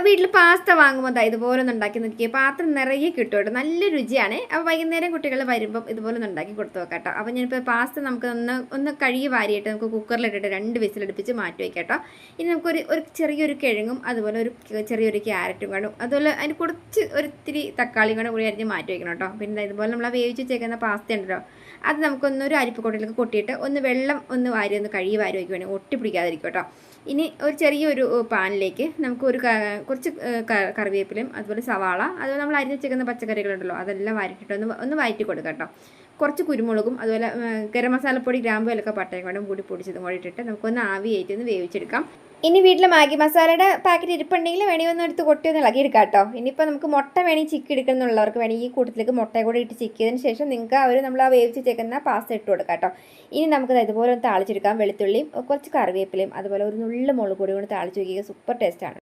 വീട്ടിൽ പാസ്ത വാങ്ങുമ്പോൾ ഇതുപോലെ ഒന്ന് ഉണ്ടാക്കി നോക്കിയേ, പാത്രം നിറയെ കിട്ടും കേട്ടോ, നല്ല രുചിയാണ്. അപ്പോൾ വൈകുന്നേരം കുട്ടികൾ വരുമ്പം ഇതുപോലെ ഒന്ന് ഉണ്ടാക്കി കൊടുത്തു നോക്കാം കേട്ടോ. അപ്പോൾ ഞാനിപ്പോൾ പാസ്ത നമുക്ക് ഒന്ന് കഴുകി വാരിയിട്ട് നമുക്ക് കുക്കറിലിട്ടിട്ട് 2 വിസിലടുപ്പിച്ച് മാറ്റി വയ്ക്കാം കേട്ടോ. ഇനി നമുക്കൊരു ചെറിയൊരു കിഴങ്ങും അതുപോലെ ഒരു ചെറിയൊരു ക്യാരറ്റും കാണും, അതുപോലെ അതിന് കുറച്ച് ഒരിത്തിരി തക്കാളിയും കൂടി അരിഞ്ഞ് മാറ്റി വയ്ക്കണം കേട്ടോ. പിന്നെ ഇതുപോലെ നമ്മൾ വേവിച്ച് വെച്ചേക്കുന്ന പാസ്ത ഉണ്ടല്ലോ, അത് നമുക്കൊന്നൊരു അരിപ്പക്കൊട്ടയിലേക്ക് കൊട്ടിയിട്ട് വെള്ളം വാരി കഴുകി വാരി വയ്ക്കുവാണെങ്കിൽ ഒട്ടിപ്പിടിക്കാതിരിക്കും കേട്ടോ. ഇനി ഒരു ചെറിയൊരു പാനിലേക്ക് നമുക്ക് കുറച്ച് കറിവേപ്പിലയും അതുപോലെ സവാള, അതുപോലെ നമ്മൾ അരിഞ്ഞ് വെച്ചേക്കുന്ന പച്ചക്കറികളുണ്ടല്ലോ അതെല്ലാം വാരിട്ടിട്ട് ഒന്ന് വഴറ്റി കൊടുക്കാം കേട്ടോ. കുറച്ച് കുരുമുളകും അതുപോലെ ഗരം മസാലപ്പൊടി, ഗ്രാമ്പു, ഏലക്ക, പട്ടയും കൂടി പൊടിച്ചതും കൂടി ഇട്ടിട്ട് നമുക്കൊന്ന് ആവിയായിട്ട് ഒന്ന് വേവിച്ചെടുക്കാം. ഇനി വീട്ടിൽ മാഗി മസാലയുടെ പാക്കറ്റ് ഇരിപ്പുണ്ടെങ്കിൽ വേണമെങ്കിൽ ഒന്ന് എടുത്ത് കൊട്ടി ഒന്ന് ഇളകിയെടുക്കാം കേട്ടോ. ഇനിയിപ്പോൾ നമുക്ക് മുട്ട വേണമെങ്കിൽ ചിക്കി എടുക്കുന്നുള്ളവർക്ക് വേണമെങ്കിൽ ഈ കൂട്ടത്തിലേക്ക് മുട്ടയും കൂടി ഇട്ട് ചിക്കിയതിന് ശേഷം നിങ്ങൾക്ക് നമ്മൾ ആ വേവിച്ച് ചേക്കുന്ന പാസ്ത ഇട്ട് കൊടുക്കാം കേട്ടോ. ഇനി നമുക്ക് ഇതുപോലെ ഒന്ന് താളിച്ചെടുക്കാം. വെളുത്തുള്ളിയും കുറച്ച് കറിവേപ്പിലയും അതുപോലെ ഒരു നുള്ളു മുളക് പൊടി കൊണ്ട് താളിച്ച് വയ്ക്കുക, സൂപ്പർ ടേസ്റ്റാണ്.